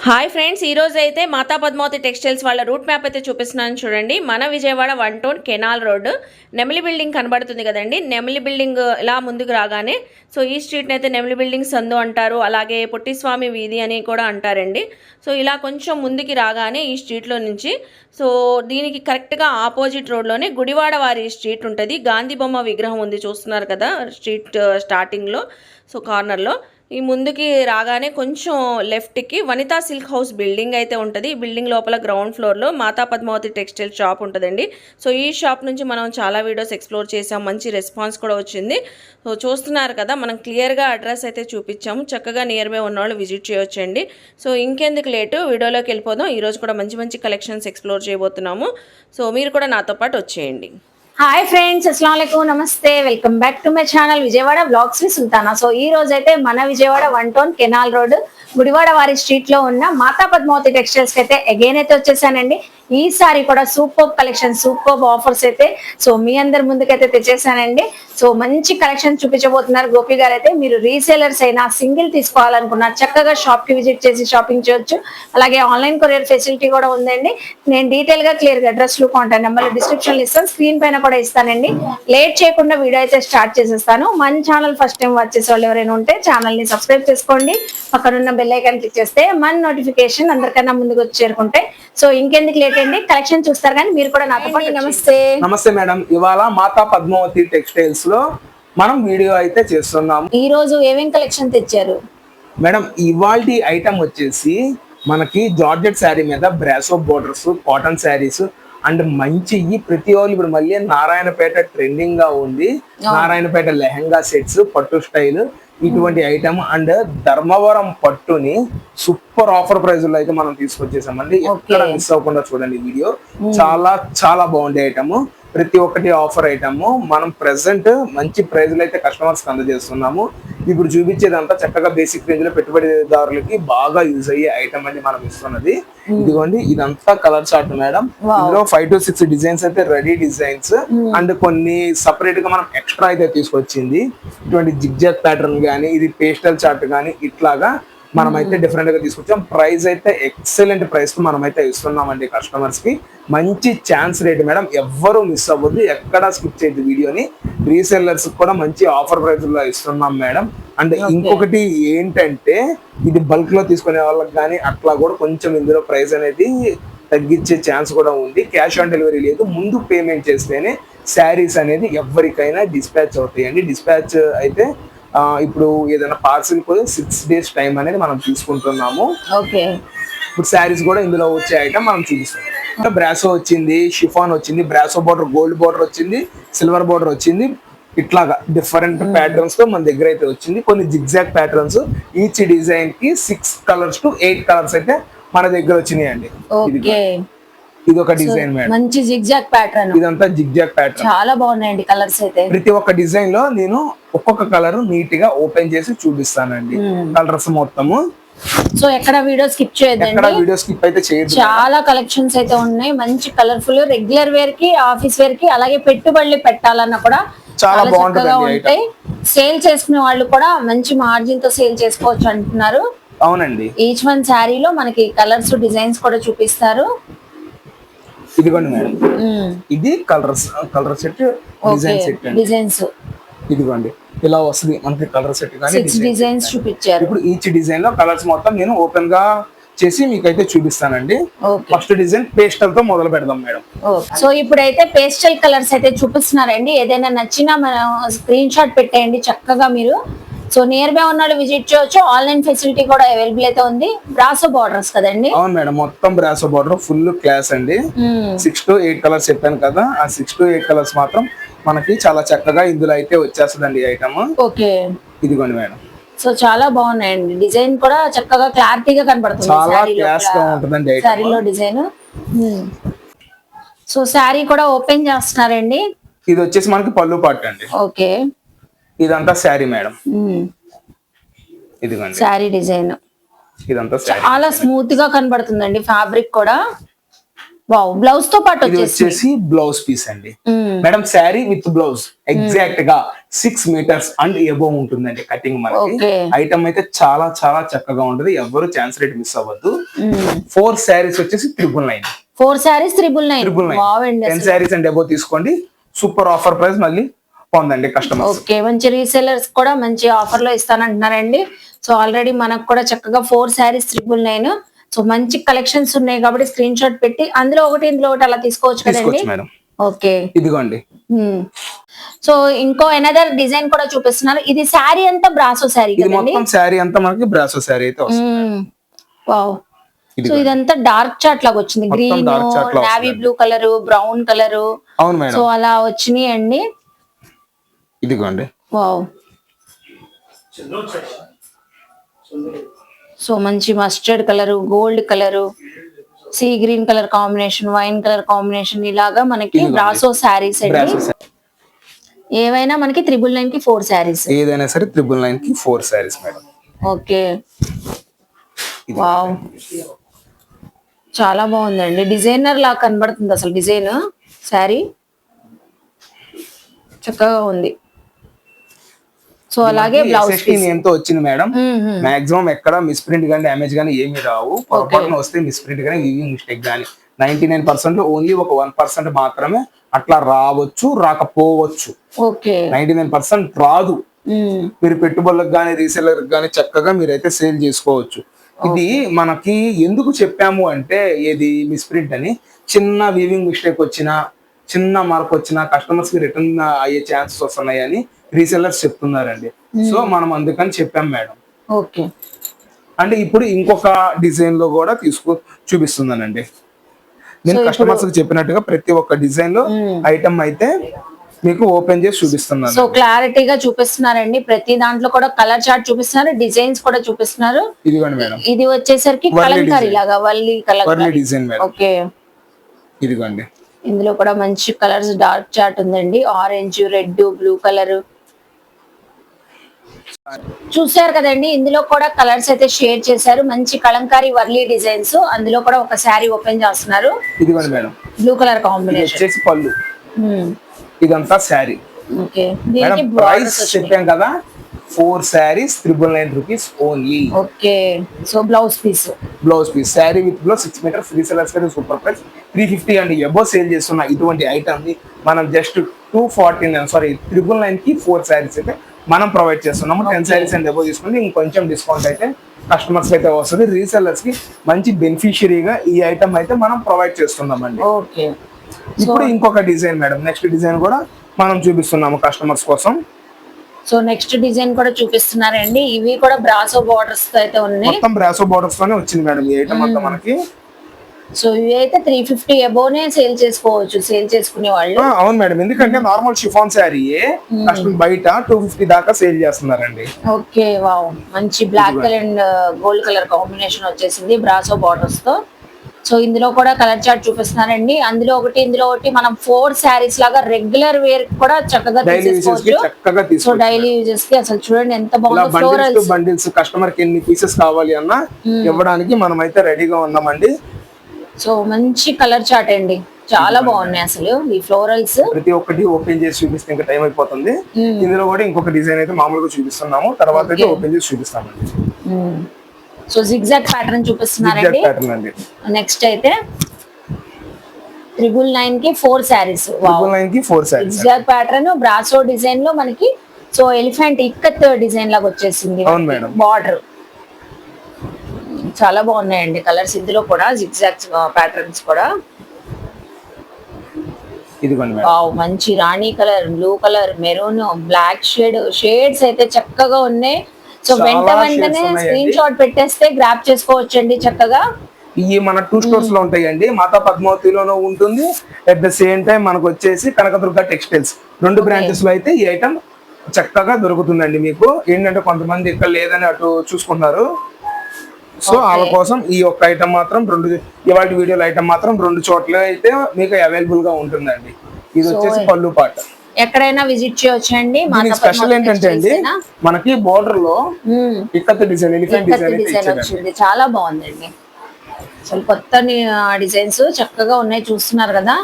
Hi friends, ఈ రోజు అయితే మాతా పద్మావతి టెక్స్టైల్స్ వాళ్ళ రూట్ మ్యాప్ అయితే చూపిస్తున్నాను చూడండి. మన Vijayawada 1 town canal road Nemili building కనబడుతుంది కదండి. నెమిలి బిల్డింగ్ ఇలా ముందుకు రాగానే సో ఈ స్ట్రీట్ని అయితే నెమిలి బిల్డింగ్ సందు అంటారు, అలాగే పొట్టిస్వామి వీధి అని కూడా అంటారండి. సో ఇలా కొంచెం ముందుకి రాగానే ఈ స్ట్రీట్లో నుంచి సో దీనికి కరెక్ట్గా ఆపోజిట్ రోడ్లోనే గుడివాడ వారి స్ట్రీట్ ఉంటుంది. గాంధీ బొమ్మ విగ్రహం ఉంది, చూస్తున్నారు కదా స్ట్రీట్ స్టార్టింగ్లో. సో కార్నర్లో ఈ ముందుకి రాగానే కొంచెం లెఫ్ట్కి వనితా సిల్క్ హౌస్ బిల్డింగ్ అయితే ఉంటుంది. ఈ బిల్డింగ్ లోపల గ్రౌండ్ ఫ్లోర్లో మాతా పద్మావతి టెక్స్టైల్ షాప్ ఉంటుందండి. సో ఈ షాప్ నుంచి మనం చాలా వీడియోస్ ఎక్స్ప్లోర్ చేసాం, మంచి రెస్పాన్స్ కూడా వచ్చింది. సో చూస్తున్నారు కదా, మనం క్లియర్గా అడ్రస్ అయితే చూపించాము. చక్కగా నియర్ బై ఉన్నవాళ్ళు విజిట్ చేయొచ్చండి. సో ఇంకెందుకు లేటు, వీడియోలోకి వెళ్ళిపోదాం. ఈరోజు కూడా మంచి మంచి కలెక్షన్స్ ఎక్స్ప్లోర్ చేయబోతున్నాము. సో మీరు కూడా నాతో పాటు వచ్చేయండి. హాయ్ ఫ్రెండ్స్, అస్సలం వాలేకుమ్, నమస్తే. Welcome back to my channel Vijayawada vlogs with Sultana. So ఈ రోజు అయితే మన Vijayawada 1 town canal road Gudivada వారి స్ట్రీట్ లో ఉన్న మాతా పద్మావతి టెక్స్టైల్స్ అయితే అగైన్ అయితే వచ్చేసానండి. ఈసారి కూడా సూపర్ కలెక్షన్, సూపర్ ఆఫర్స్ అయితే సో మీ అందరి ముందుకైతే తెచ్చేసానండి. సో మంచి కలెక్షన్ చూపించబోతున్నారు గోపి గారు. అయితే మీరు రీసేలర్స్ అయినా సింగిల్ తీసుకోవాలనుకున్నా చక్కగా షాప్ కి విజిట్ చేసి షాపింగ్ చేయొచ్చు. అలాగే ఆన్లైన్ కొరియర్ ఫెసిలిటీ కూడా ఉందండి. నేను డీటెయిల్ గా క్లియర్ గా అడ్రస్ లు కాంటాక్ట్ నెంబర్ డిస్క్రిప్షన్ లో ఇస్తాను, స్క్రీన్ పైన కూడా ఇస్తానండి. లేట్ చేయకుండా వీడియో అయితే స్టార్ట్ చేసేస్తాను. మన ఛానల్ ఫస్ట్ టైం వాచ్ చేసే వాళ్ళు ఎవరైనా ఉంటే ఛానల్ ని సబ్స్క్రైబ్ చేసుకోండి. పక్కనున్న బెల్ ఐకాన్ క్లిక్ చేస్తే మన నోటిఫికేషన్ అందరికన్నా ముందుకు వచ్చి చేరుకుంటే. సో ఇంకెందుకు లేట్ అండి, కలెక్షన్ చూస్తారు కానీ మీరు కూడా నాతో పాటు. నమస్తే. నమస్తే మేడం, ఇవాళ మాతా పద్మావతి టెక్స్టైల్స్ లో మనం వీడియో అయితే చేస్తున్నాము. ఈ రోజు ఏమేం కలెక్షన్ తెచ్చారు మేడం? ఇవాల్టి ఐటమ్ వచ్చేసి మనకి జార్జెట్ శారీ మీద brasso borders, cotton saris and మంచి ప్రతి వాళ్ళు ఇప్పుడు మళ్ళీ నారాయణపేట ట్రెండింగ్ గా ఉంది. నారాయణపేట లెహంగా సెట్స్, పట్టు స్టైల్ ఇటువంటి ఐటమ్ అండ్ ధర్మవరం పట్టుని సూపర్ ఆఫర్ ప్రైస్ లో అయితే మనం తీసుకొచ్చేసామండి. ఎక్కడ మిస్ అవ్వకుండా చూడండి వీడియో. చాలా చాలా బాగుండే ఐటమ్, ప్రతి ఒక్కటి ఆఫర్ ఐటమ్. మనం ప్రెసెంట్ మంచి ప్రైస్ లో అయితే కస్టమర్స్ కి అందజేస్తున్నాము. ఇప్పుడు చూపించేదంతా చక్కగా బేసిక్ రేంజ్ లో పెట్టుబడిదారులకి బాగా యూజ్ అయ్యే ఐటమ్ అని మనం ఇస్తున్నది. ఇదిగోండి, ఇదంతా కలర్ చార్ట్ మేడం. ఇందులో 5 to 6 డిజైన్స్ అయితే రెడీ డిజైన్స్ అండ్ కొన్ని సపరేట్ గా మనం ఎక్స్ట్రా అయితే తీసుకొచ్చింది. ఇటువంటి జిగ్జాగ్ ప్యాటర్న్ గానీ, ఇది పేస్టల్ చార్ట్ గానీ ఇట్లాగా మనం అయితే డిఫరెంట్ గా తీసుకొచ్చాం. ప్రైస్ అయితే ఎక్సలెంట్ ప్రైస్ కు మనం అయితే ఇస్తున్నామండి కస్టమర్స్ కి. మంచి ఛాన్స్ రేట్ మేడం, ఎవ్వరూ మిస్ అవ్వద్దు, ఎక్కడా స్కిప్ చేయద్దు వీడియోని. రీసెల్లర్స్ కూడా మంచి ఆఫర్ ప్రైస్ లో ఇస్తున్నాం మేడం. అండ్ ఇంకొకటి ఏంటంటే, ఇది బల్క్ లో తీసుకునే వాళ్ళకి కానీ అట్లా కూడా కొంచెం ఇందులో ప్రైస్ అనేది తగ్గించే ఛాన్స్ కూడా ఉంది. క్యాష్ ఆన్ డెలివరీ లేదు, ముందు పేమెంట్ చేస్తేనే శారీస్ అనేది ఎవరికైనా డిస్పాచ్ అవుతాయండి. డిస్పాచ్ అయితే ఇప్పుడు ఏదైనా పార్సిల్ కూడా 6 days టైం అనేది మనం తీసుకుంటున్నాము. ఇప్పుడు శారీస్ కూడా ఇందులో వచ్చే ఐటమ్ మనం చూపిస్తాం. బ్రాసో వచ్చింది, షిఫాన్ వచ్చింది, బ్రాసో బోర్డర్, గోల్డ్ బోర్డర్ వచ్చింది, సిల్వర్ బోర్డర్ వచ్చింది. ఇట్లాగా డిఫరెంట్ ప్యాటర్న్స్ తో మన దగ్గర అయితే వచ్చింది. కొన్ని జిగ్జాగ్ ప్యాటర్న్స్, ఈచ్ డిజైన్ కి 6 colors to 8 colors అయితే మన దగ్గర వచ్చినాయండి. ఇది ఒక డిజైన్ మేడం, మంచి జిగ్జాగ్ ప్యాటర్న్. ఇదంతా జిగ్జాగ్ ప్యాటర్న్, చాలా బాగున్నాయండి కలర్స్ అయితే. ప్రతి ఒక్క డిజైన్ లో నేను ఒక్కొక్క కలర్ నీట్ గా ఓపెన్ చేసి చూపిస్తానండి కలర్స్ మొత్తము. సో ఎక్కడ వీడియో స్కిప్ చేయొద్దండి, ఎక్కడ వీడియో స్కిప్ అయితే చేయొద్దు. చాలా కలెక్షన్స్ అయితే ఉన్నాయి, మంచి కలర్ఫుల్, రెగ్యులర్ వేర్ కి, ఆఫీస్ వేర్ కి, అలాగే పెట్టుబడులు పెట్టాలన్నా కూడా చాలా బాగుంటాయి. సేల్ చేసుకునే వాళ్ళు కూడా మంచి మార్జిన్ తో సేల్ చేసుకోవచ్చు అంటున్నారు. అవునండి, ఈచ్ వన్ శారీలో మనకి కలర్స్, డిజైన్స్ కూడా చూపిస్తారు. ఇదిగోండి మేడం, ఇది colour set, design set, designs ఇదిగోండి ఇలా వస్తుంది మనకి కలర్ సెట్ కానీ డిజైన్స్ చూపించారు. ఇప్పుడు ఈచ్ డిజైన్ లో కలర్స్ మొత్తం నేను ఓపెన్ గా చేసి మీకైతే చూపిస్తానండి. ఫస్ట్ డిజైన్ పేస్టల్ తో మొదలు పెడదాం మేడం. సో ఇప్పుడైతే పేస్టల్ కలర్స్ అయితే చూపిస్తున్నారండి. ఏదైనా నచ్చినా మనం స్క్రీన్ షాట్ పెట్టేయండి చక్కగా మీరు. సో నియర్ బై ఉన్న విజిట్ చేయొచ్చు. ఆన్లైన్ ఫెసిలిటీ కూడా అవైలబుల్ అయితే ఉంది. బ్రాసో బార్డర్స్ కదండి? అవును మేడం, మొత్తం బ్రాసో బార్డర్, ఫుల్ క్లాస్ అండి. 6 to 8 కలర్స్ చెప్పాను కదా, ఆ 6 to 8 కలర్స్ మాత్రం మనకి చాలా చక్కగా ఇందులో అయితే వచ్చేస్తుందండి ఐటమ్. ఓకే, ఇదిగోండి మేడం. సో చాలా బాగున్నాయండి, డిజైన్ కూడా చక్కగా క్లారిటీగా కనబడుతుంది. చాలా క్లాస్ గా ఉంటుందండి శారీలో డిజైన్. సో శారీ కూడా ఓపెన్ చేస్తున్నారండి. ఇది వచ్చేసి మనకి పళ్ళు పార్ట్ అండి. ఓకే, ఇదంతా శారీ మేడం. ఇదిగోండి శారీ డిజైన్, ఇదంతా చాలా స్మూత్ గా కనబడుతుందండి. ఫ్యాబ్రిక్ కూడా వావ్. బ్లౌజ్ తో పాటు వచ్చేసి బ్లౌజ్ పీస్ అండి madam. Sari with blouse exact గా 6 meters అండ్ ఎబోవ్ ఉంటుందండి కటింగ్. మనకి ఐటమ్ అయితే చాలా చాలా చక్కగా ఉంటది, ఎవరు ఛాన్స్ రేట్ మిస్ అవ్వద్దు. 4 శారీస్ వచ్చేసి 999. 4 శారీస్ 999. వావ్ అండి. 10 శారీస్ అండ్ అబౌవ్ తీసుకోండి, సూపర్ ఆఫర్ ప్రైస్ మళ్ళీ పొందండి కస్టమర్స్. ఓకే, మంచి రీసెలర్స్ కూడా మంచి ఆఫర్ లో ఇస్తానంటున్నారండి. సో ఆల్రెడీ మనకు కూడా చక్కగా 4 శారీస్ 999. సో మంచి కలెక్షన్స్ ఉన్నాయి కాబట్టి స్క్రీన్ షాట్ పెట్టి అందులో ఒకటి ఇందులో ఒకటి అలా తీసుకోవచ్చు కదండి. మేడం ఓకే, ఇదిగోండి. సో ఇంకో ఎనదర్ డిజైన్ కూడా చూపిస్తున్నారు. ఇది శారీ అంతా బ్రాసో శారీ ఇది కదండి. మొత్తం శారీ అంతా మనకి బ్రాసో శారీ అయితే వస్తుంది. వావ్. సో ఇదంతా డార్క్ చాట్ లాగా వచ్చింది, green, navy blue colour, brown colour. అవును మేడం. సో అలా వచ్చినాయి అండి. ఇదిగోండి. వావ్. సో మంచి mustard colour, gold colour, sea green colour combination, wine colour combination, ఇలాగా మనకి బ్రాసో శారీస్ అండి. ఏవైనా మనకి 999 కి 4 శారీస్. ఏదైనా సరే 999 కి 4 శారీస్ మేడం. ఓకే. వావ్, చాలా బాగుందండి. డిజైనర్ లా కనబడుతుంది అసలు డిజైన్. శారీ చక్కగా ఉంది. సో అలాగే బ్లౌజ్ పీస్ ఎంతో వచ్చింది మేడం. మాక్సిమం ఎక్కడ మిస్ ప్రింట్ గానీ డ్యామేజ్ గానీ ఏమి రావు. పొరపాటున వస్తే మిస్ ప్రింట్ గానీ వీవింగ్ మిస్టేక్ గానీ 99% ఓన్లీ ఒక 1% మాత్రమే అట్లా రావచ్చు, రాకపోవచ్చు. ఓకే, 99% రాదు. మీరు పెట్టుబడులకు గానీ రీసెలర్ గానీ చక్కగా మీరైతే సేల్ చేసుకోవచ్చు. ఇది మనకి ఎందుకు చెప్పాము అంటే, ఏది మిస్ ప్రింట్ అని చిన్న వీవింగ్ మిస్టేక్ వచ్చినా, చిన్న మార్క్ వచ్చినా కస్టమర్స్ కి రిటర్న్ అయ్యే ఛాన్సెస్ వస్తున్నాయని రీసెల్లర్స్ చెప్తున్నారండి. సో మనం అందుకని చెప్పాం మేడం. ఓకే. అంటే ఇప్పుడు ఇంకొక డిజైన్ లో కూడా చూపిస్తున్నానండి. నేను కస్టమర్స్ కి చెప్పినట్టుగా ప్రతి ఒక్క డిజైన్ లో ఐటమ్ అయితే మీకు ఓపెన్ చేసి చూపిస్తున్నాను. సో క్లారిటీగా చూపిస్తున్నారండి. ప్రతి దాంట్లో కూడా కలర్ చార్ట్ చూపిస్తున్నారు, డిజైన్స్ కూడా చూపిస్తున్నారు. ఇదిగోండి మేడం. ఇది వచ్చేసరికి కలంకారీ లాగా Valli Kalamkari design madam. Okay. ఇదిగోండి. ఇందులో కూడా మంచి కలర్స్ డార్క్ చార్ట్ ఉందండి. ఆరెంజ్, రెడ్, బ్లూ కలర్ చూసారు కదండి. ఇందులో కూడా కలర్స్ అయితే షేర్ చేశారు. మంచి కలంకారీ వర్లీ డిజైన్స్. అందులో కూడా ఒక శారీ ఓపెన్ చేస్తున్నారు. ఇదిగోండి మేడం. Blue colour combination. పళ్ళు. ఇదంతా శారీ. ఓకే. దీనికి ప్రైస్ చెప్పాం కదా, 4 saris 999 rupees only. Okay. So blouse piece sari with blouse 6 metres resellers కి సూపర్ ప్రైస్ 350 అండి. ఎబో సేల్ చేస్తున్న ఇటువంటి ఐటమ్ ని మనం జస్ట్ 999 కి 4 శారీస్ అయితే మనం ప్రొవైడ్ చేస్తున్నాము. 10 శారీస్ అండ్ ఎబో తీసుకుంటే ఇంకొంచెం డిస్కౌంట్ అయితే కస్టమర్స్ అయితే వస్తుంది. రీసెలర్స్ కి మంచి బెనిఫిషియరీగా ఈ ఐటమ్ అయితే మనం ప్రొవైడ్ చేస్తున్నామండి. ఓకే. ఇప్పుడు ఇంకొక డిజైన్ మేడం, నెక్స్ట్ డిజైన్ కూడా మనం చూపిస్తున్నాము కస్టమర్స్ కోసం. సో నెక్స్ట్ డిజైన్ కూడా చూపిస్తున్నారండి. ఇవి కూడా బ్రాసో బోర్డర్స్ తో అయితే ఉన్నాయి. మొత్తం బ్రాసో బోర్డర్స్ తోనే వచ్చింది మేడం ఈ ఐటమ్ అంతా మనకి. సో ఇవి అయితే 350 అబోనే సేల్ చేసుకోవచ్చు, సేల్ చేసుకునే వాళ్ళు. అవును మేడం, ఎందుకంటే నార్మల్ షిఫాన్ శారీ కస్టమర్ బయట 250 దాకా సేల్ చేస్తున్నారండి. ఓకే. వావ్, మంచి black colour and gold colour combination వచ్చేసింది బ్రాసో బోర్డర్స్ తో. సో ఇందులో కూడా కలర్ చార్ట్ చూపిస్తున్నారండి. అందులో ఒకటి, ఇందులో ఒకటి. మనం 4 శారీస్ లాగా రెగ్యులర్ వేర్ కూడా చక్కగా తీసుకోవచ్చు. సో డైలీ యూజెస్ కి అసలు చూడండి ఎంత బాగుందో. ఫ్లోరల్స్ బండిల్స్ కస్టమర్ కి ఎన్ని పీసెస్ కావాలి అన్నా ఇవ్వడానికి మనం అయితే రెడీగా ఉన్నామండి. సో మంచి కలర్ చార్ట్ అండి, చాలా బాగున్నాయి అసలు ఈ ఫ్లోరల్స్. ప్రతి ఒక్కటి ఓపెన్ చేసి చూపిస్తే ఇంకా టైం అయిపోతుంది. ఇందులో కూడా ఇంకొక డిజైన్ అయితే మామూలుగా చూపిస్తున్నాము, తర్వాత అయితే ఓపెన్ చేసి చూపిస్తామండి. సో జిగ్జాగ్ ప్యాటర్న్ చూపిస్తున్నారండి. నెక్స్ట్ అయితే 999 కి 4 శారీస్. 999 కి 4 saris. Zigzag pattern brasso design లో మనకి. సో ఎలిఫెంట్ ఇక్కత్ డిజైన్ లాగా వచ్చేసింది బార్డర్. చాలా బాగున్నాయండి కలర్స్ ఇందులో కూడా, జిగ్జాగ్ ప్యాటర్న్స్ కూడా. ఇదిగోండి మేడం. వావ్, మంచి rani colour, blue colour, maroon, black shades అయితే చక్కగా ఉన్నాయి. సో వెంటనే స్క్రీన్ షాట్ పెట్టేస్తే గ్రాప్ చేసుకోవచ్చండి చక్కగా. ఇవి మన 2 స్టోర్స్ లో ఉంటాయండి. మాతా పద్మావతిలోనూ ఉంటుంది, అట్ ద సేమ్ టైం మనకు వచ్చేసి కనకదుర్గ టెక్స్టైల్స్ 2 బ్రాంచెస్ లో అయితే ఈ ఐటమ్ చక్కగా దొరుకుతుందండి మీకు. ఏంటంటే కొంతమంది ఇక్కడ లేదని అటు చూసుకుంటున్నారు. సో వాళ్ళ కోసం ఈ ఒక్క ఐటమ్ మాత్రం ఇవాళ వీడియోలో ఐటమ్ మాత్రం 2 చోట్ల అయితే మీకు అవైలబుల్ గా ఉంటుందండి. ఇది వచ్చేసి పళ్ళు పాట. ఎక్కడైనా విజిట్ చేయొచ్చండి. స్పెషల్ ఏంటంటే అండి, మనకి బోర్డర్ లో ఇక్కత్ డిజైన్, ఎలిఫెంట్ డిజైన్ వచ్చింది. చాలా బాగుందండి అసలు. కొత్త డిజైన్స్ చక్కగా ఉన్నాయి, చూస్తున్నారు కదా.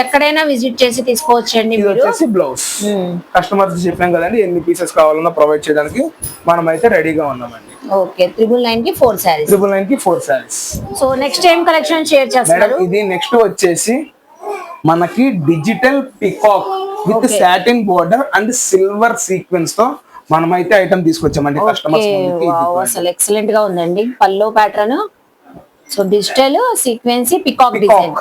ఎక్కడైనా విజిట్ చేసి తీసుకోవచ్చండి. ఇది వచ్చేసి బ్లౌజ్. కస్టమర్స్ చెప్పాం కదండి, ఎన్ని పీసెస్ కావాలన్నా ప్రొవైడ్ చేయడానికి మనం అయితే రెడీగా ఉన్నామండి. ఓకే, 999 కి 4 సారీస్. 999 కి 4 సారీస్. సో నెక్స్ట్ ఏం కలెక్షన్ షేర్ మేడం చేస్తారు? ఇది నెక్స్ట్ వచ్చేసి మనకి digital peacock with Okay. Satin border and silver sequence తో మనమైతే ఐటమ్ తీసుకొచ్చామండి కస్టమర్స్ ముందుకి. అసలు ఎక్సలెంట్ గా ఉందండి pallu pattern. So digital sequence peacock design.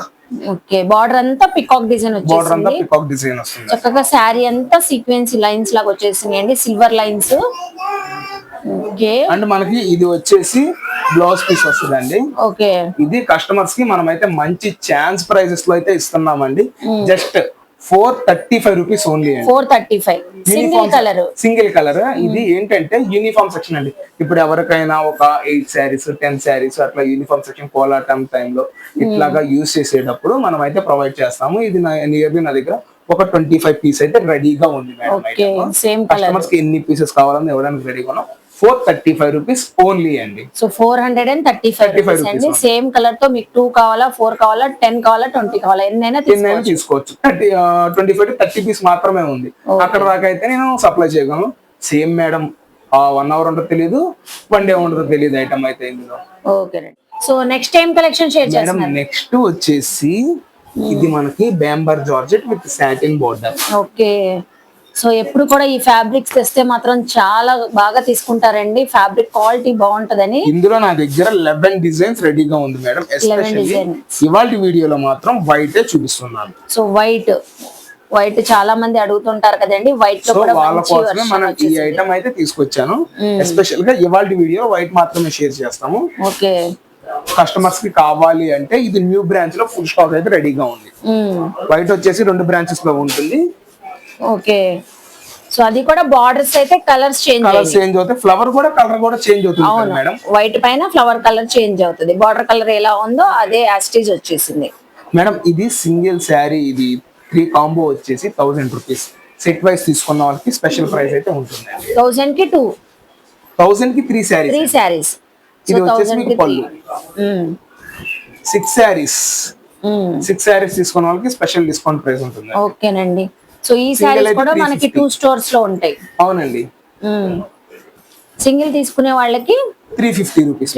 Okay, border అంతా పికాక్ డిజైన్ బోర్డర్ అంతా వచ్చేసింది. పికాక్ డిజైన్ వస్తుంది. చక్కగా శారీ అంతా సీక్వెన్సీ లైన్స్ లాగా వచ్చేసింది అండి, సిల్వర్ లైన్స్. ఓకే అండ్ మనకి ఇది వచ్చేసి బ్లౌజ్ పీస్ వస్తుందండి. ఓకే, ఇది కస్టమర్స్ కి మనమైతే మంచి ఛాన్స్ ప్రైజెస్ లో అయితే ఇస్తున్నామండి. జస్ట్ 435 రూపీస్ ఓన్లీ అండి. 435 సింగిల్ కలర్. Single colour. ఇది ఏంటంటే యూనిఫామ్ సెక్షన్ అండి. ఇప్పుడు ఎవరికైనా ఒక 8 శారీస్ 10 శారీస్ అట్లా యూనిఫామ్ సెక్షన్ కోలాటం టైంలో ఇట్లాగా యూజ్ చేసేటప్పుడు మనం అయితే ప్రొవైడ్ చేస్తాము. ఇది నియర్లీ నా దగ్గర ఒక 25 పీస్ అయితే రెడీగా ఉంది madam. Okay, same colour. Customers కి ఎన్ని పీసెస్ కావాలని ఇవ్వడానికి రెడీగా ఉన్నాం. 435 రూపీస్ ఓన్లీ అండి. సో 435 రూపీస్ అండి. సేమ్ కలర్ తో మీకు 2 కావాలా, 4 కావాలా, 10 కావాలా, 20 కావాలా, ఎన్నైనా తీసుకోవచ్చు. 25 to 30 పీస్ మాత్రమే ఉంది. అక్కడ దాకా అయితే నేను సప్లై చేయగలను. సేమ్ మేడం 1 అవర్ ఉండదు తెలియదు, 1 డే ఉండదు తెలియదు ఐటమ్ అయితే ఇందులో. Okay, so next time collection share madam చేస్తున్నారు? నెక్స్ట్ వచ్చేసి ఇది మనకి bamber georgette with satin border. Okay, so ఎప్పుడు కూడా ఈ ఫ్యాబ్రిక్స్ తెస్తే మాత్రం చాలా బాగా తీసుకుంటారండి, ఫ్యాబ్రిక్ క్వాలిటీ బాగుంటదని. ఇందులో నా దగ్గర 11 డిజైన్స్ రెడీగా ఉంది మేడం. ఎస్పెషల్లీ ఇవాళ వీడియోలో మాత్రం వైట్ చూపిస్తున్నాను. సో వైట్ చాలా మంది అడుగుతుంటారు కదండి, వైట్ లో సో కూడా వాళ్ళ మంచి కోసమే version మనం ఈ వచ్చేసింది. ఐటమ్ అయితే తీసుకొచ్చాను. ఎస్పెషల్ గా ఇవాళ వీడియో వైట్ మాత్రమే షేర్ చేస్తాము. ఓకే, కస్టమర్స్ కి కావాలి అంటే ఇది న్యూ బ్రాంచ్ లో ఫుల్ స్టాక్ అయితే రెడీగా ఉంది. వైట్ వచ్చేసి 2 బ్రాంచెస్ లో ఉంటుంది. ఓకే, సో అది కూడా బార్డర్స్ అయితే కలర్స్ చేంజ్ అవుతాయి, ఫ్లవర్ కూడా కలర్ కూడా చేంజ్ అవుతుంది కదా మేడం. వైట్ పైన ఫ్లవర్ కలర్ చేంజ్ అవుతుంది, బార్డర్ కలర్ ఎలా ఉందో అదే యాస్టీజ్ వచ్చేసింది. మేడం ఇది సింగిల్ శారీ, ఇది 3 కాంబో వచ్చేసి 1000 రూపీస్. సెట్ వైస్ తీసుకున్న వాళ్ళకి స్పెషల్ ప్రైస్ అయితే ఉంటుంది. 1000 కి 2, 1000 కి 3 శారీస్. ఇది వచ్చేసి మీకు పళ్ళు. 6 శారీస్ తీసుకున్న వాళ్ళకి స్పెషల్ డిస్కౌంట్ ప్రైస్ ఉంటుంది. ఓకేనండి, సో ఈ సారీస్ కూడా మనకి 2 స్టోర్స్ లో ఉంటాయి. అవునండి, సింగిల్ తీసుకునే వాళ్ళకి 350 రూపీస్.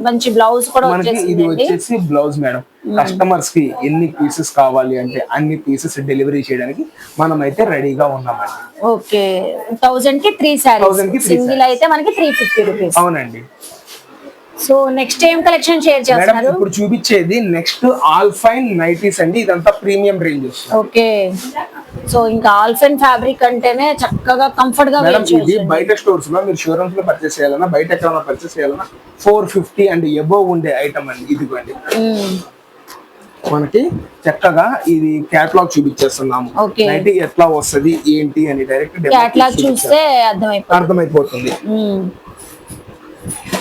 మంచి బ్లౌజ్ కూడా మనకి ఇది వచ్చేసి బ్లౌజ్ మేడం. కస్టమర్స్ కి ఎన్ని పీసెస్ కావాలి అంటే అన్ని పీసెస్ డెలివరీ చేయడానికి మనం అయితే రెడీగా ఉన్నామండి. ఓకే, 1000 కి 3 సారీస్, సింగిల్ అయితే మనకి 350 రూపీస్. అవునండి. సో నెక్స్ట్ ఏం కలెక్షన్ షేర్ మేడం చేస్తున్నారు? ఇప్పుడు చూపించేది నెక్స్ట్ ఆల్ఫైన్ నైటీస్ అండి. ఇదంతా ప్రీమియం రేంజ్ వస్తుంది. ఓకే, సో ఇంకా ఆల్ఫెన్ ఫ్యాబ్రిక్ అంటేనే చక్కగా కంఫర్ట్ గా మేడం ఇది బయట స్టోర్స్ లో మీరు షోరూమ్స్ లో పర్చేస్ చేయాలన్నా, బయట ఎక్కడైనా పర్చేస్ చేయాలన్నా 450 అండ్ అబోవ్ ఉండే ఐటమ్ అండి. ఇదిగోండి మనకి చక్కగా ఇది కేటలాగ్ చూపించేస్తున్నాము. నైటీ ఎట్లా వస్తుంది ఏంటి అని డైరెక్ట్ కేటలాగ్ చూస్తే అర్థమైపోతుంది.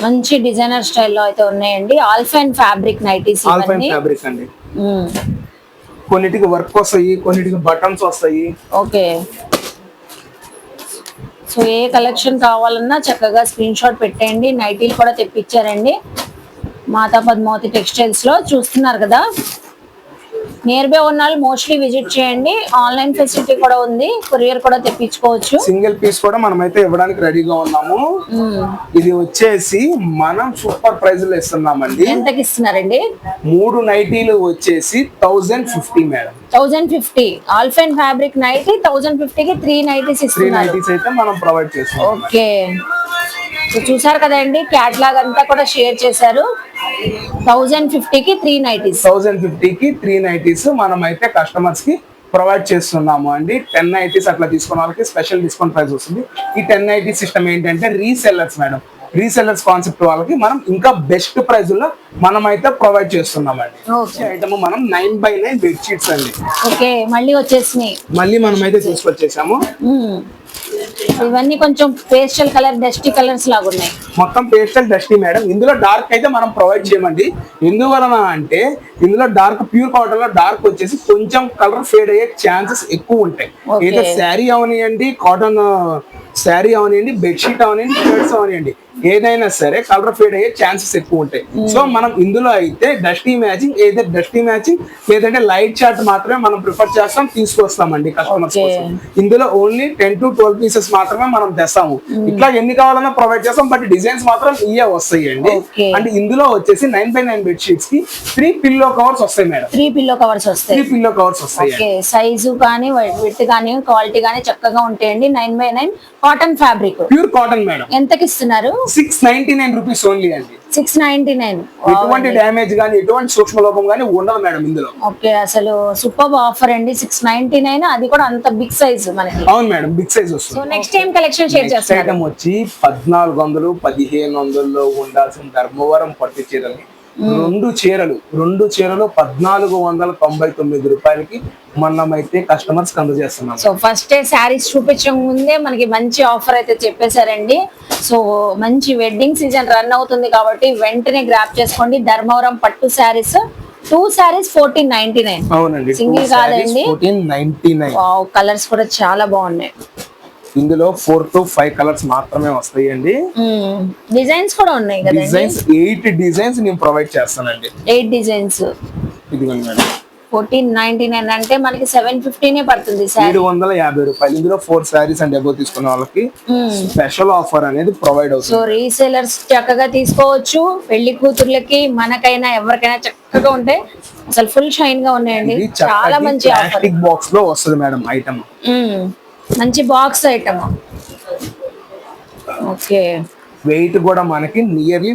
మంచి డిజైనర్ స్టైల్లో అయితే ఉన్నాయండి. Alpine fabric nighties. Alpine fabric అండి. కొన్నిటికి వర్క్ వస్తాయి, కొన్నిటికి బటన్స్ వస్తాయి. ఓకే, సో ఏ కలెక్షన్ కావాలన్నా చక్కగా స్క్రీన్ షాట్ పెట్టేయండి. నైటీలు కూడా తెప్పించారండి మాతా పద్మావతి టెక్స్టైల్స్ లో. చూస్తున్నారు కదా, నియర్ బై ఉన్న వాళ్ళు మోస్ట్లీ విజిట్ చేయండి. ఆన్లైన్ ఫెసిలిటీ కూడా ఉంది, కొరియర్ కూడా తెప్పించుకోవచ్చు. సింగిల్ పీస్ కూడా మనం అయితే ఇవ్వడానికి రెడీగా ఉన్నాము. ఇది వచ్చేసి మనం సూపర్ ప్రైస్ లో ఇస్తున్నామండి. ఎంతకి ఇస్తున్నారండి? 3 నైటీలు వచ్చేసి 1050 మేడం. 1050 ఆల్ఫైన్ ఫ్యాబ్రిక్ నైటీ 1050 కి 3 నైటీస్ ఇస్తున్నారు. 3 నైటీస్ అయితే మనం ప్రొవైడ్ చేస్తాం. ఓకే, సో చూసారు కదండి, క్యాటలాగ్ అంతా కూడా షేర్ చేశారు. 1050 కి 3 నైటీస్. 1050 కి 3 నైటీస్ మనం అయితే కస్టమర్స్ కి ప్రొవైడ్ చేస్తున్నాము అండి. 10 నైటీస్ అట్లా తీసుకున్న వాళ్ళకి స్పెషల్ డిస్కౌంట్ ప్రైస్ వస్తుంది. ఈ 10 నైటీస్ సిస్టమ్ ఏంటంటే రీసెల్లర్స్ మేడం. రీసెల్లర్స్ కాన్సెప్ట్ వాళ్ళకి మనం ఇంకా బెస్ట్ ప్రైస్ లో మనం అయితే ప్రొవైడ్ చేస్తున్నామండి. ఐటమ్ మనం 9x9 బెడ్షీట్స్ అండి. ఓకే, మళ్ళీ వచ్చేసినాయి. మళ్ళీ మనం అయితే తీసుకొచ్చేసాము. ఇవన్నీ కొంచెం పేస్టల్ కలర్, డస్టీ కలర్స్ లాగా ఉన్నాయి. మొత్తం పేస్టల్ డస్టీ మేడం. ఇందులో డార్క్ అయితే మనం ప్రొవైడ్ చేయమండి. ఎందువలన అంటే ఇందులో డార్క్ ప్యూర్ కాటన్ లో డార్క్ వచ్చేసి కొంచెం కలర్ ఫేడ్ అయ్యే ఛాన్సెస్ ఎక్కువ ఉంటాయి. ఏదో శారీ అవనియండి, కాటన్ శారీ అవనియండి, బెడ్షీట్ అవనియండి, షర్ట్స్ అవనియండి, ఏదైనా సరే కలర్ ఫేడ్ అయ్యే ఛాన్సెస్ ఎక్కువ ఉంటాయి. సో మనం ఇందులో అయితే డస్టీ మ్యాచింగ్, ఏదైతే డస్టీ మ్యాచింగ్ లేదంటే లైట్ చార్ట్ మాత్రమే మనం ప్రిఫర్ చేస్తాం, తీసుకొస్తామండి కస్టమర్స్ కోసం. ఇందులో ఓన్లీ 10 to 12 పీసెస్ మాత్రమే మనం తెస్తాము. ఇట్లా ఎన్ని కావాలన్నా ప్రొవైడ్ చేస్తాం, బట్ డిజైన్స్ మాత్రం ఇయే వస్తాయండి. Okay. అండ్ ఇందులో వచ్చేసి 9x9 బెడ్ షీట్స్ కి 3 పిల్లో కవర్స్ వస్తాయి మేడం. 3 పిల్లో కవర్స్ వస్తాయి. 3 పిల్లో కవర్స్ వస్తాయి. ఓకే, సైజు కానీ విడ్త్ కానీ క్వాలిటీ కానీ చక్కగా ఉంటాయండి. 9x9 cotton fabric, pure cotton madam. ఎంతకి ఇస్తున్నారు? 699 రూపీస్ ఓన్లీ అండి. 699. ఎటువంటి డ్యామేజ్ గానీ ఎటువంటి సూక్ష్మ లోపం గానీ ఉండదు మేడం ఇందులో. ఓకే, అసలు సూపర్ ఆఫర్ అండి. 699, అది కూడా అంత బిగ్ సైజ్ మనకి. అవును మేడం, బిగ్ సైజ్ వస్తుంది. So next time collection share చేస్తారు. ఐటమ్ వచ్చి 1400 1500 ఉండాల్సిన ధర్మవరం పట్టు చీరలు, రెండు చీరలు 1499 రూపాయలకి మనమైతే కస్టమర్స్ అందజేస్తున్నాం. సో ఫస్ట్ శారీస్ చూపించడం ముందే మనకి మంచి ఆఫర్ అయితే చెప్పేశారండి. సో మంచి వెడ్డింగ్ సీజన్ రన్ అవుతుంది కాబట్టి వెంటనే గ్రాప్ చేసుకోండి. ధర్మవరం పట్టు శారీస్ 2 శారీస్ 1499. అవునండి, సింగిల్ కాదండి, 1499. కలర్స్ కూడా చాలా బాగున్నాయి. ఇందులో 4 to 5 కలర్స్ మాత్రమే వస్తాయండి. డిజైన్స్ కూడా ఉన్నాయి కదండి. డిజైన్స్ 8 డిజైన్స్ నేను ప్రొవైడ్ చేస్తానండి. 8 డిజైన్స్. ఇదిగోండి మేడం, 1499 అంటే మనకి 750 పడుతుంది శారీ. 750 రూపాయలు. ఇందులో 4 శారీస్ అండ్ అబౌవ్ తీసుకున్న వాళ్ళకి స్పెషల్ ఆఫర్ అనేది ప్రొవైడ్ సో అవుతుంది. రీసేలర్స్ చక్కగా తీసుకోవచ్చు. పెళ్లి కూతుర్లకి మనకైనా ఎవరికైనా చక్కగా ఉంటాయి. అసలు ఫుల్ షైన్ గా ఉన్నాయండి. ఇది చాలా మంచి ఆఫర్. ప్లాస్టిక్ బాక్స్ లో వస్తుంది మేడం ఐటమ్. మంచి బాక్స్ ఐటమ్. ఓకే, వెయిట్ కూడా మనకి నియర్లీ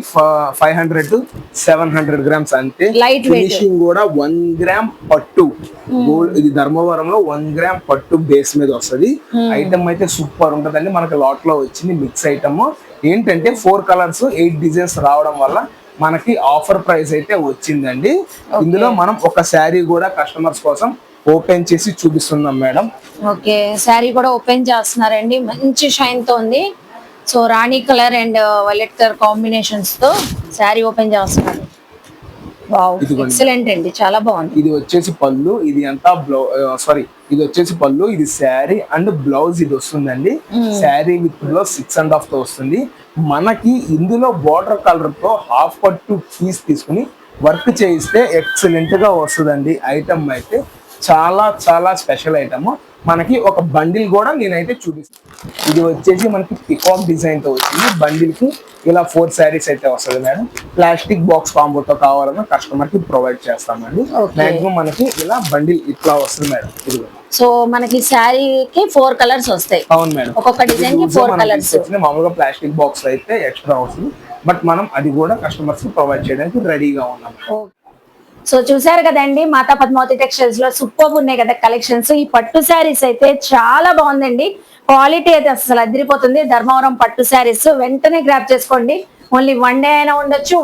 500 to 700 గ్రామ్స్. అంటే Light weight. ఫినిషింగ్ కూడా 1 గ్రామ్ పట్టు గోల్డ్. ఇది ధర్మవరంలో 1 గ్రామ్ పట్టు బేస్ మీద వస్తది. ఐటమ్ అయితే సూపర్ ఉంటదండి. మనకి లాట్ లో వచ్చింది మిక్స్ ఐటమ్. ఏంటంటే 4 కలర్స్ 8 డిజైన్స్ రావడం వల్ల మనకి ఆఫర్ ప్రైస్ అయితే వచ్చిందండి. ఇందులో మనం ఒక శారీ కూడా కస్టమర్స్ కోసం ఓపెన్ చేసి చూపిస్తున్నాం మేడం. ఓకే, శారీ కూడా ఓపెన్ చేస్తున్నారండి. మంచి షైన్ తో ఉంది. So Rani colour and violet colour combinations తో శారీ ఓపెన్ చేస్తున్నారు. వావ్, ఎక్సలెంట్ అండి, చాలా బాగుంది. ఇది వచ్చేసి పళ్ళు, ఇది అంతా ఇది వచ్చేసి పళ్ళు, ఇది శారీ అండ్ బ్లౌజ్ ఇది వస్తుందండి. శారీ విత్ బ్లౌజ్ 6.5 తో వస్తుంది. మనకి ఇందులో బార్డర్ కలర్ తో హాఫ్ పట్టు పీస్ తీసుకుని వర్క్ చేయిస్తే ఎక్సలెంట్ గా వస్తుందండి. ఐటమ్ అయితే చాలా చాలా స్పెషల్ ఐటమ్. మనకి ఒక బండిల్ కూడా నేనైతే చూపిస్తాను. ఇది వచ్చేసి మనకి పికాక్ డిజైన్ తో వచ్చింది. బండిల్ కి ఇలా 4 శారీస్ అయితే వస్తుంది మేడం. ప్లాస్టిక్ బాక్స్ కాంబోతో కావాలన్నా కస్టమర్ కి ప్రొవైడ్ చేస్తామండి. మాక్సిమం మనకి ఇలా బండిల్ ఇట్లా వస్తుంది మేడం. ఇది సో మనకి శారీకి 4 కలర్స్ వస్తాయి. అవును మేడం, ఒక్కొక్క డిజైన్ కి 4 కలర్స్. మామూలుగా ప్లాస్టిక్ బాక్స్ అయితే ఎక్స్ట్రా వస్తుంది, బట్ మనం అది కూడా కస్టమర్స్ కి ప్రొవైడ్ చేయడానికి రెడీగా ఉన్నాం. సో చూసారు కదండి, మాతా పద్మావతి టెక్స్టైల్స్ లో సూపర్ ఉన్నాయి కదా కలెక్షన్స్. ఈ పట్టు శారీస్ అయితే చాలా బాగుందండి. క్వాలిటీ అయితే అసలు అదిరిపోతుంది. ధర్మవరం పట్టు శారీస్ వెంటనే గ్రాప్ చేసుకోండి. ఓన్లీ 1 డే అయినా ఉండొచ్చు,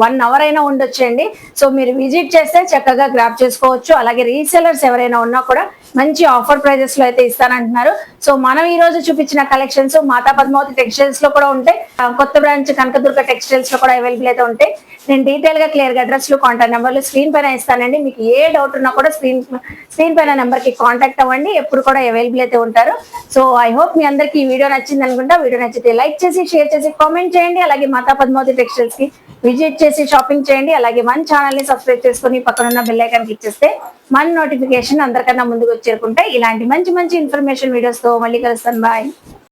1 అవర్ అయినా ఉండొచ్చు అండి. సో మీరు విజిట్ చేస్తే చక్కగా గ్రాప్ చేసుకోవచ్చు. అలాగే రీసెలర్స్ ఎవరైనా ఉన్నా కూడా మంచి ఆఫర్ ప్రైజెస్ లో అయితే ఇస్తానంటున్నారు. సో మనం ఈ రోజు చూపించిన కలెక్షన్స్ మాతా పద్మావతి టెక్స్టైల్స్ లో కూడా ఉంటాయి. కొత్త బ్రాంచ్ కనకదుర్గ టెక్స్టైల్స్ లో కూడా అవైలబుల్ అయితే ఉంటాయి. నేను డీటెయిల్ గా క్లియర్ గా అడ్రస్లు కాంటాక్ట్ నెంబర్లు స్క్రీన్ పైన ఇస్తానండి. మీకు ఏ డౌట్ ఉన్నా కూడా స్క్రీన్ పైన నెంబర్ కి కాంటాక్ట్ అవ్వండి. ఎప్పుడు కూడా అవైలబుల్ అయితే ఉంటారు. సో ఐ హోప్ మీ అందరికి ఈ వీడియో నచ్చింది అనుకుంటా. వీడియో నచ్చితే లైక్ చేసి షేర్ చేసి కామెంట్ చేయండి. అలాగే మాతా పద్మావతి టెక్స్టైల్స్ కి విజిట్ చేసి షాపింగ్ చేయండి. అలాగే మన ఛానల్ ని సబ్స్క్రైబ్ చేసుకుని పక్కన ఉన్న బెల్ ఐకాన్ క్లిక్ చేస్తే మన నోటిఫికేషన్ అందరికన్నా ముందుకు చేరుకుంటే ఇలాంటి మంచి మంచి ఇన్ఫర్మేషన్ వీడియోస్ తో మళ్ళీ కలుస్తాను. బాయ్.